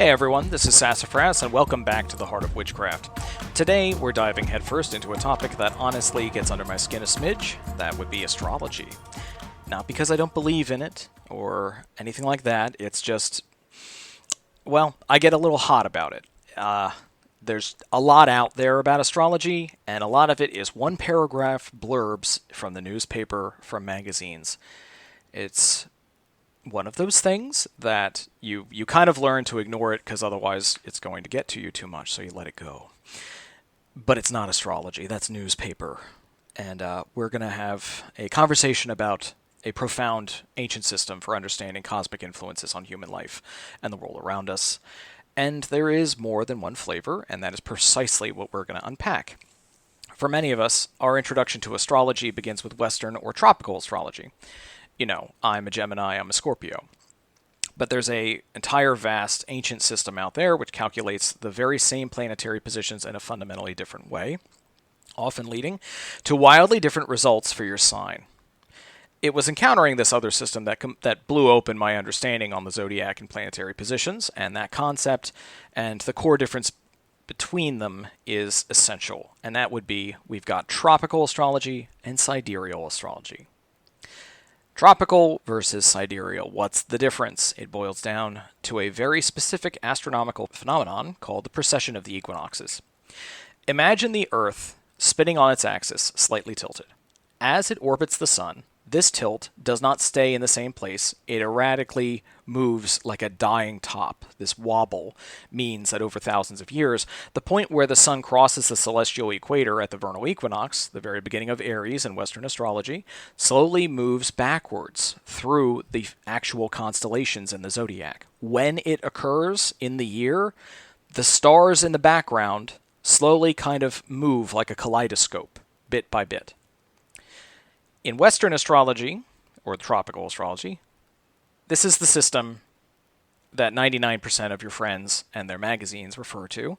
Hey everyone, this is Sassafras, and welcome back to the Heart of Witchcraft. Today, we're diving headfirst into a topic that honestly gets under my skin a smidge. That would be astrology. Not because I don't believe in it, or anything like that, it's just, well, I get a little hot about it. There's a lot out there about astrology, and a lot of it is one-paragraph blurbs from the newspaper, from magazines. It's one of those things that you kind of learn to ignore it because otherwise it's going to get to you too much, so you let it go. But it's not astrology, that's newspaper. And we're going to have a conversation about a profound ancient system for understanding cosmic influences on human life and the world around us. And there is more than one flavor, and that is precisely what we're going to unpack. For many of us, our introduction to astrology begins with Western or tropical astrology. You know, I'm a Gemini, I'm a Scorpio. But there's an entire vast ancient system out there which calculates the very same planetary positions in a fundamentally different way, often leading to wildly different results for your sign. It was encountering this other system that blew open my understanding on the zodiac and planetary positions, and that concept and the core difference between them is essential. And that would be, we've got tropical astrology and sidereal astrology. Tropical versus sidereal. What's the difference? It boils down to a very specific astronomical phenomenon called the precession of the equinoxes. Imagine the Earth spinning on its axis, slightly tilted. As it orbits the Sun, this tilt does not stay in the same place. It erratically moves like a dying top. This wobble means that over thousands of years, the point where the Sun crosses the celestial equator at the vernal equinox, the very beginning of Aries in Western astrology, slowly moves backwards through the actual constellations in the zodiac. When it occurs in the year, the stars in the background slowly kind of move like a kaleidoscope, bit by bit. In Western astrology, or tropical astrology, this is the system that 99% of your friends and their magazines refer to.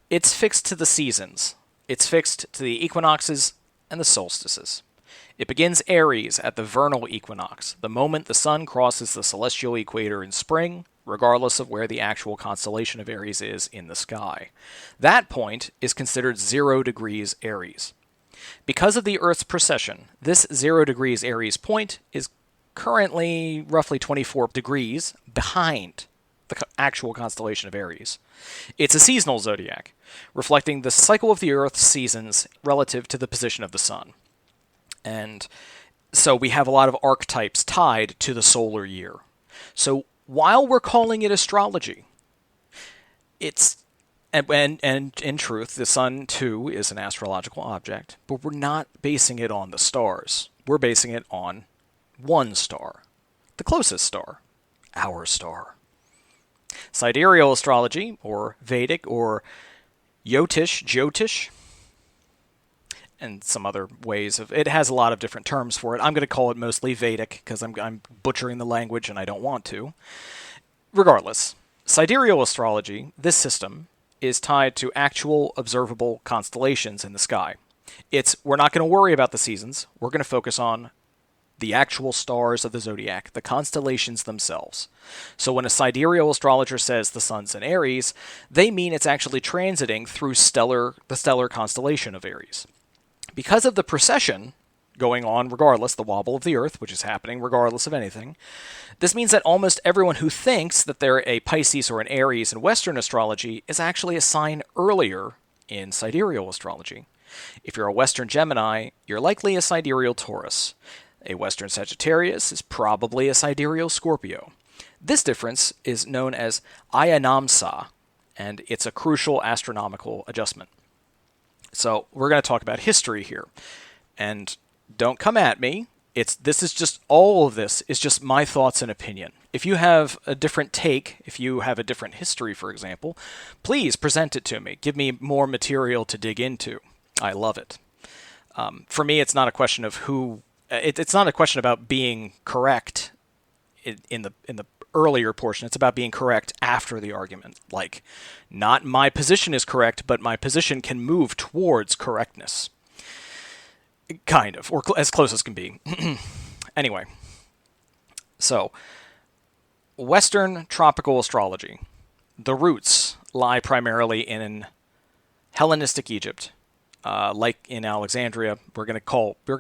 It's fixed to the seasons. It's fixed to the equinoxes and the solstices. It begins Aries at the vernal equinox, the moment the Sun crosses the celestial equator in spring, regardless of where the actual constellation of Aries is in the sky. That point is considered 0 degrees Aries. Because of the Earth's precession, this 0 degrees Aries point is currently roughly 24 degrees behind the actual constellation of Aries. It's a seasonal zodiac, reflecting the cycle of the Earth's seasons relative to the position of the Sun. And so we have a lot of archetypes tied to the solar year. So while we're calling it astrology, And in truth, the Sun, too, is an astrological object, but we're not basing it on the stars. We're basing it on one star, the closest star, our star. Sidereal astrology, or Vedic, or Jyotish, and some other ways of it has a lot of different terms for it. I'm going to call it mostly Vedic because I'm butchering the language and I don't want to. Regardless, sidereal astrology, this system, is tied to actual observable constellations in the sky. We're not going to worry about the seasons. We're going to focus on the actual stars of the zodiac, the constellations themselves. So when a sidereal astrologer says the Sun's in Aries, they mean it's actually transiting through the stellar constellation of Aries. Because of the precession going on regardless, the wobble of the Earth, which is happening regardless of anything, this means that almost everyone who thinks that they're a Pisces or an Aries in Western astrology is actually a sign earlier in sidereal astrology. If you're a Western Gemini, you're likely a sidereal Taurus. A Western Sagittarius is probably a sidereal Scorpio. This difference is known as Ayanamsa, and it's a crucial astronomical adjustment. So we're going to talk about history here. And don't come at me. All of this is just my thoughts and opinion. If you have a different take, if you have a different history, for example, please present it to me. Give me more material to dig into. I love it. For me, it's not a question of it's not a question about being correct in the earlier portion. It's about being correct after the argument. Like, not my position is correct, but my position can move towards correctness. Kind of, or as close as can be. Anyway, so Western tropical astrology. the roots lie primarily in Hellenistic Egypt. Like in Alexandria, we're going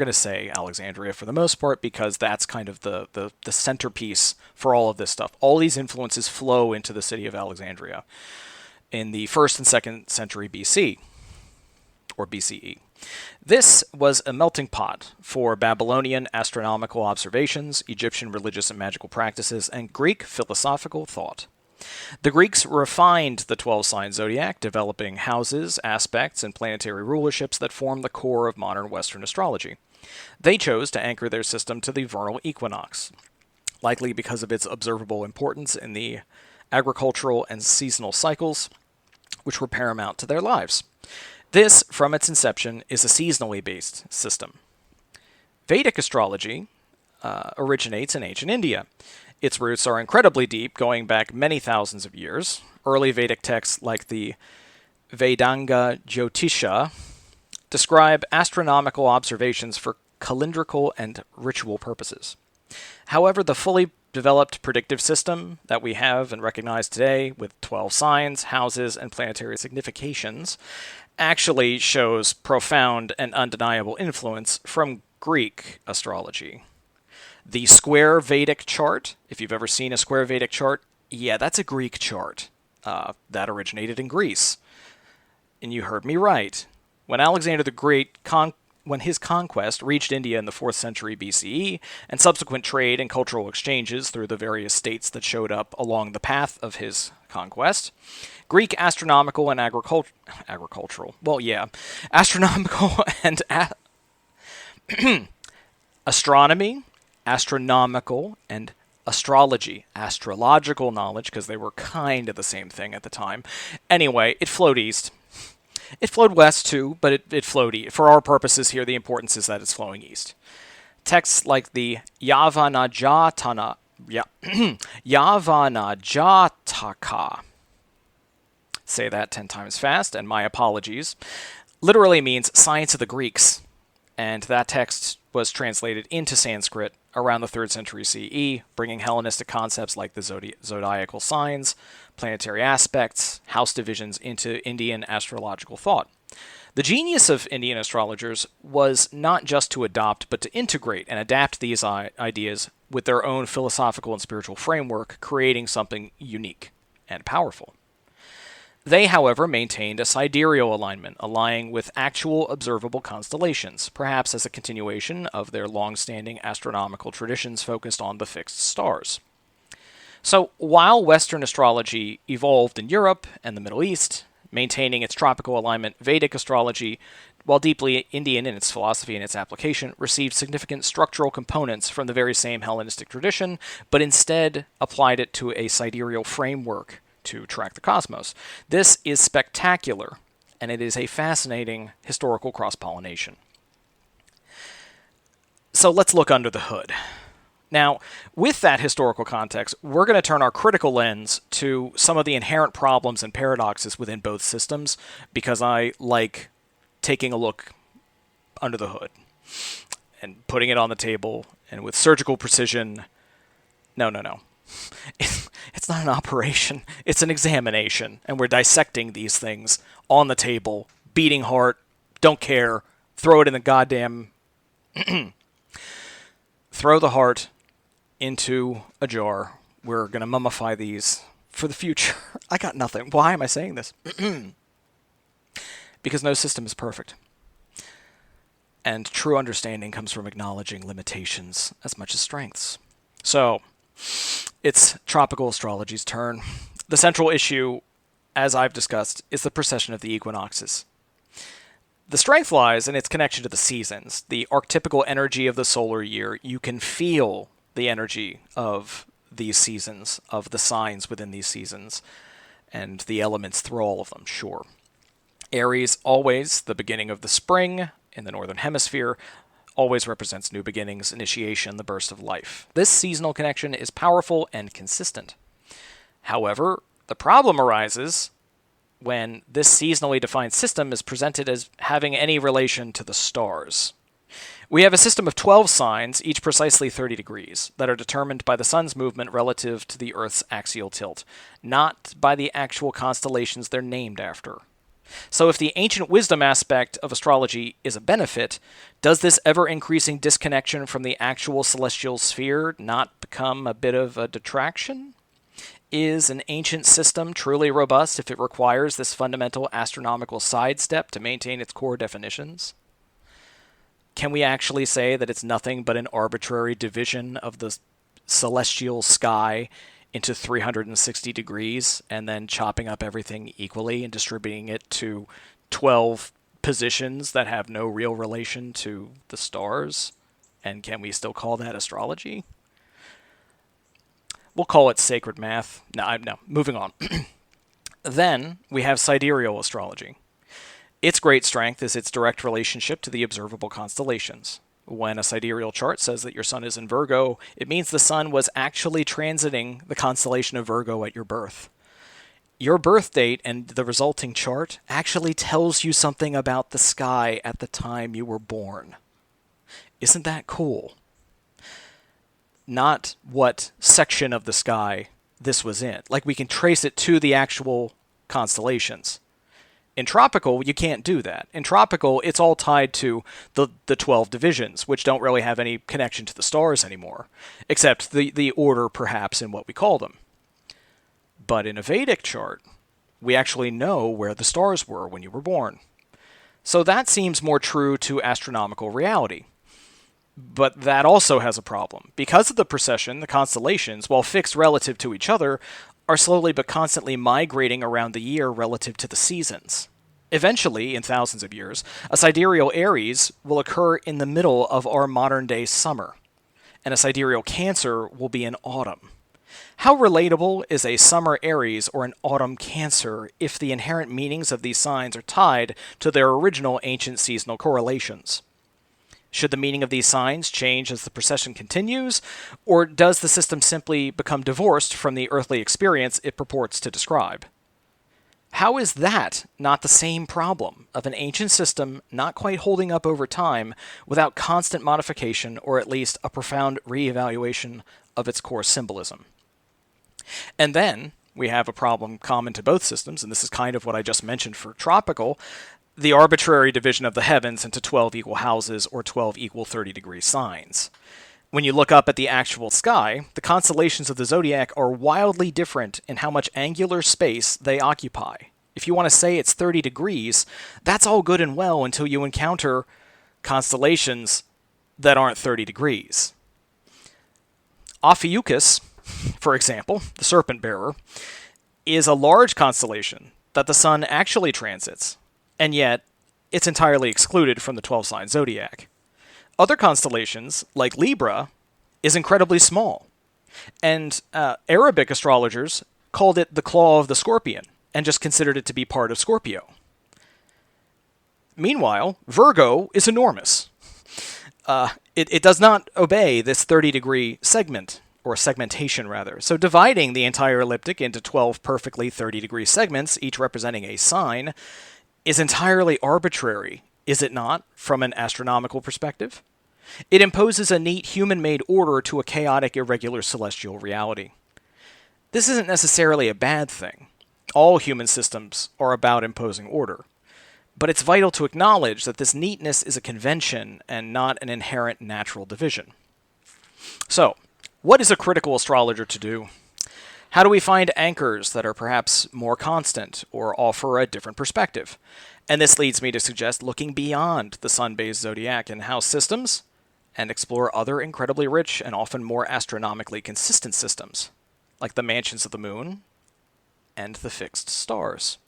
to say Alexandria for the most part because that's kind of the centerpiece for all of this stuff. All these influences flow into the city of Alexandria in the 1st and 2nd century BC or BCE. This was a melting pot for Babylonian astronomical observations, Egyptian religious and magical practices, and Greek philosophical thought. The Greeks refined the 12-sign zodiac, developing houses, aspects, and planetary rulerships that form the core of modern Western astrology. They chose to anchor their system to the vernal equinox, likely because of its observable importance in the agricultural and seasonal cycles, which were paramount to their lives. This, from its inception, is a seasonally based system. Vedic astrology originates in ancient India. Its roots are incredibly deep, going back many thousands of years. Early Vedic texts like the Vedanga Jyotisha describe astronomical observations for calendrical and ritual purposes. However, the fully developed predictive system that we have and recognize today with 12 signs, houses, and planetary significations actually shows profound and undeniable influence from Greek astrology. The square Vedic chart, if you've ever seen a square Vedic chart, yeah, that's a Greek chart. That originated in Greece. And you heard me right. When Alexander the Great, when his conquest reached India in the 4th century BCE, and subsequent trade and cultural exchanges through the various states that showed up along the path of his conquest, Greek astronomical and agricultural, astronomical and astronomy, astronomical, and astrology, astrological knowledge, because they were kind of the same thing at the time. Anyway, it flowed east. It flowed west too, but it flowed east. For our purposes here, the importance is that it's flowing east. Texts like the Yavanajataka, say that 10 times fast, and my apologies, literally means science of the Greeks, and that text was translated into Sanskrit around the 3rd century CE, bringing Hellenistic concepts like the zodiacal signs, planetary aspects, house divisions into Indian astrological thought. The genius of Indian astrologers was not just to adopt, but to integrate and adapt these ideas with their own philosophical and spiritual framework, creating something unique and powerful. They, however, maintained a sidereal alignment, aligning with actual observable constellations, perhaps as a continuation of their long-standing astronomical traditions focused on the fixed stars. So, while Western astrology evolved in Europe and the Middle East, maintaining its tropical alignment, Vedic astrology, while deeply Indian in its philosophy and its application, received significant structural components from the very same Hellenistic tradition, but instead applied it to a sidereal framework to track the cosmos. This is spectacular, and it is a fascinating historical cross-pollination. So let's look under the hood. Now, with that historical context, we're going to turn our critical lens to some of the inherent problems and paradoxes within both systems, because I like taking a look under the hood and putting it on the table, and with surgical precision. No. It's not an operation, it's an examination, and we're dissecting these things on the table, beating heart, don't care, throw it in the goddamn... throw the heart into a jar. We're going to mummify these for the future. I got nothing. Why am I saying this? Because no system is perfect. And true understanding comes from acknowledging limitations as much as strengths. So, it's tropical astrology's turn. The central issue, as I've discussed, is the precession of the equinoxes. The strength lies in its connection to the seasons, the archetypical energy of the solar year. You can feel the energy of these seasons, of the signs within these seasons, and the elements through all of them, sure. Aries, always the beginning of the spring in the northern hemisphere, always represents new beginnings, initiation, the burst of life. This seasonal connection is powerful and consistent. However, the problem arises when this seasonally defined system is presented as having any relation to the stars. We have a system of 12 signs, each precisely 30 degrees, that are determined by the sun's movement relative to the Earth's axial tilt, not by the actual constellations they're named after. So if the ancient wisdom aspect of astrology is a benefit, does this ever-increasing disconnection from the actual celestial sphere not become a bit of a detraction? Is an ancient system truly robust if it requires this fundamental astronomical sidestep to maintain its core definitions? Can we actually say that it's nothing but an arbitrary division of the celestial sky into 360 degrees and then chopping up everything equally and distributing it to 12 positions that have no real relation to the stars? And can we still call that astrology? We'll call it sacred math. No, moving on. Then we have sidereal astrology. Its great strength is its direct relationship to the observable constellations. When a sidereal chart says that your sun is in Virgo, it means the sun was actually transiting the constellation of Virgo at your birth. Your birth date and the resulting chart actually tells you something about the sky at the time you were born. Isn't that cool? Not what section of the sky this was in. Like, we can trace it to the actual constellations. In tropical, you can't do that. In tropical, it's all tied to the 12 divisions, which don't really have any connection to the stars anymore, except the order, perhaps, in what we call them. But in a Vedic chart, we actually know where the stars were when you were born. So that seems more true to astronomical reality. But that also has a problem. Because of the precession, the constellations, while fixed relative to each other, are slowly but constantly migrating around the year relative to the seasons. Eventually, in thousands of years, a sidereal Aries will occur in the middle of our modern-day summer, and a sidereal Cancer will be in autumn. How relatable is a summer Aries or an autumn Cancer if the inherent meanings of these signs are tied to their original ancient seasonal correlations? Should the meaning of these signs change as the precession continues, or does the system simply become divorced from the earthly experience it purports to describe? How is that not the same problem of an ancient system not quite holding up over time without constant modification or at least a profound reevaluation of its core symbolism? And then we have a problem common to both systems, and this is kind of what I just mentioned for tropical, the arbitrary division of the heavens into 12 equal houses or 12 equal 30-degree signs. When you look up at the actual sky, the constellations of the zodiac are wildly different in how much angular space they occupy. If you want to say it's 30 degrees, that's all good and well until you encounter constellations that aren't 30 degrees. Ophiuchus, for example, the serpent bearer, is a large constellation that the sun actually transits, and yet it's entirely excluded from the 12-sign zodiac. Other constellations, like Libra, is incredibly small, and Arabic astrologers called it the claw of the scorpion, and just considered it to be part of Scorpio. Meanwhile, Virgo is enormous. It does not obey this 30-degree segment, or segmentation rather. So dividing the entire ecliptic into 12 perfectly 30-degree segments, each representing a sign, is entirely arbitrary, is it not, from an astronomical perspective? It imposes a neat human-made order to a chaotic, irregular celestial reality. This isn't necessarily a bad thing. All human systems are about imposing order. But it's vital to acknowledge that this neatness is a convention and not an inherent natural division. So, what is a critical astrologer to do? How do we find anchors that are perhaps more constant or offer a different perspective? And this leads me to suggest looking beyond the sun-based zodiac and house systems and explore other incredibly rich and often more astronomically consistent systems, like the mansions of the moon and the fixed stars.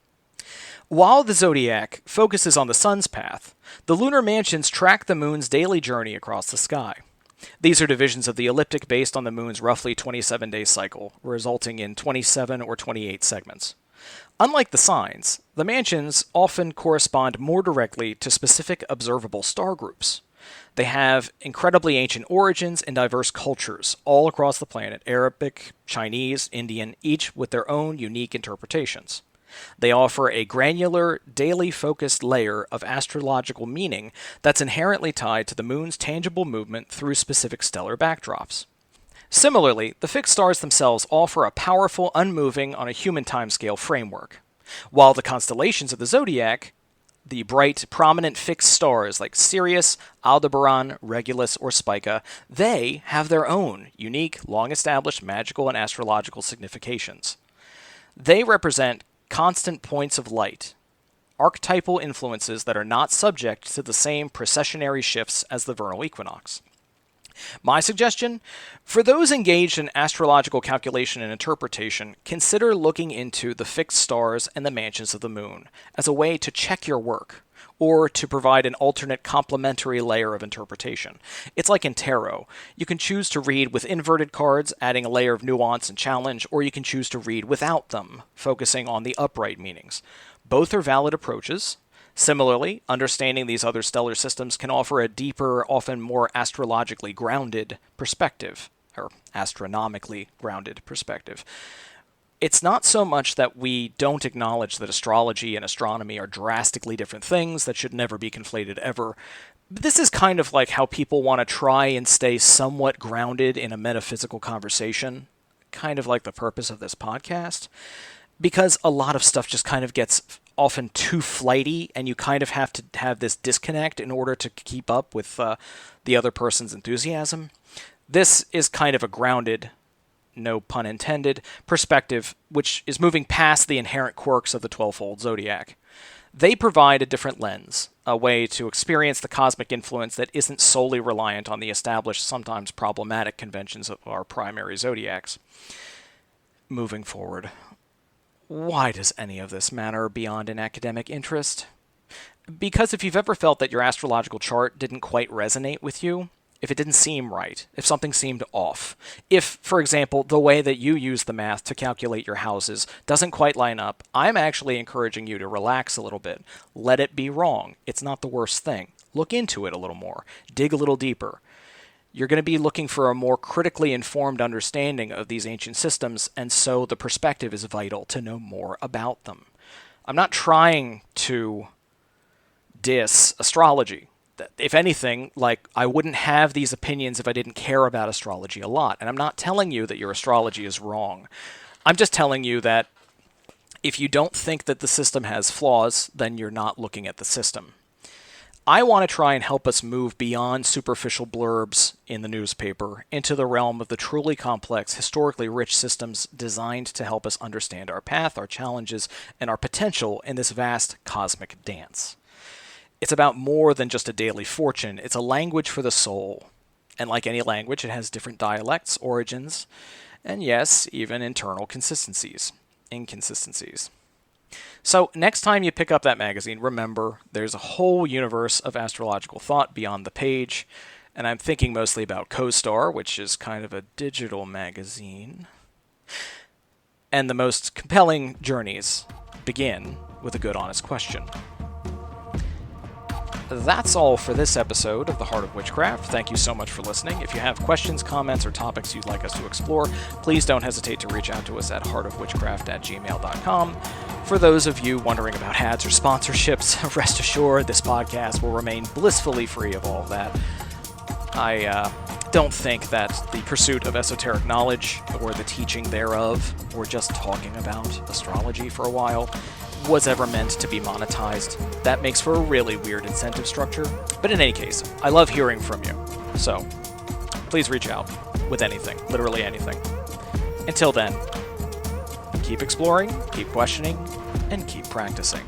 While the zodiac focuses on the sun's path, the lunar mansions track the moon's daily journey across the sky. These are divisions of the ecliptic based on the moon's roughly 27-day cycle, resulting in 27 or 28 segments. Unlike the signs, the mansions often correspond more directly to specific observable star groups. They have incredibly ancient origins and diverse cultures all across the planet: Arabic, Chinese, Indian, each with their own unique interpretations. They offer a granular, daily focused layer of astrological meaning that's inherently tied to the moon's tangible movement through specific stellar backdrops. Similarly, the fixed stars themselves offer a powerful, unmoving, on a human timescale framework, while the constellations of the zodiac, the bright, prominent fixed stars like Sirius, Aldebaran, Regulus, or Spica, they have their own unique, long-established magical and astrological significations. They represent constant points of light, archetypal influences that are not subject to the same precessionary shifts as the vernal equinox. My suggestion? For those engaged in astrological calculation and interpretation, consider looking into the fixed stars and the mansions of the moon as a way to check your work, or to provide an alternate complementary layer of interpretation. It's like in tarot. You can choose to read with inverted cards, adding a layer of nuance and challenge, or you can choose to read without them, focusing on the upright meanings. Both are valid approaches. Similarly, understanding these other stellar systems can offer a deeper, often more astrologically grounded perspective, or astronomically grounded perspective. It's not so much that we don't acknowledge that astrology and astronomy are drastically different things that should never be conflated ever. But this is kind of like how people want to try and stay somewhat grounded in a metaphysical conversation, kind of like the purpose of this podcast, because a lot of stuff just kind of gets often too flighty, and you kind of have to have this disconnect in order to keep up with the other person's enthusiasm. This is kind of a grounded, no pun intended, perspective, which is moving past the inherent quirks of the 12-fold zodiac. They provide a different lens, a way to experience the cosmic influence that isn't solely reliant on the established, sometimes problematic conventions of our primary zodiacs. Moving forward, why does any of this matter beyond an academic interest? Because if you've ever felt that your astrological chart didn't quite resonate with you, if it didn't seem right, if something seemed off, if, for example, the way that you use the math to calculate your houses doesn't quite line up, I'm actually encouraging you to relax a little bit. Let it be wrong. It's not the worst thing. Look into it a little more. Dig a little deeper. You're going to be looking for a more critically informed understanding of these ancient systems, and so the perspective is vital to know more about them. I'm not trying to diss astrology. If anything, I wouldn't have these opinions if I didn't care about astrology a lot. And I'm not telling you that your astrology is wrong. I'm just telling you that if you don't think that the system has flaws, then you're not looking at the system. I want to try and help us move beyond superficial blurbs in the newspaper into the realm of the truly complex, historically rich systems designed to help us understand our path, our challenges, and our potential in this vast cosmic dance. It's about more than just a daily fortune. It's a language for the soul. And like any language, it has different dialects, origins, and yes, even internal inconsistencies. So next time you pick up that magazine, remember, there's a whole universe of astrological thought beyond the page, and I'm thinking mostly about CoStar, which is kind of a digital magazine. And the most compelling journeys begin with a good, honest question. That's all for this episode of The Heart of Witchcraft. Thank you so much for listening. If you have questions, comments, or topics you'd like us to explore, please don't hesitate to reach out to us at heartofwitchcraft@gmail.com. For those of you wondering about ads or sponsorships, rest assured this podcast will remain blissfully free of all of that. I don't think that the pursuit of esoteric knowledge, or the teaching thereof, or just talking about astrology for a while, was ever meant to be monetized. That makes for a really weird incentive structure. But in any case, I love hearing from you. So, please reach out with anything, literally anything. Until then, keep exploring, keep questioning, and keep practicing.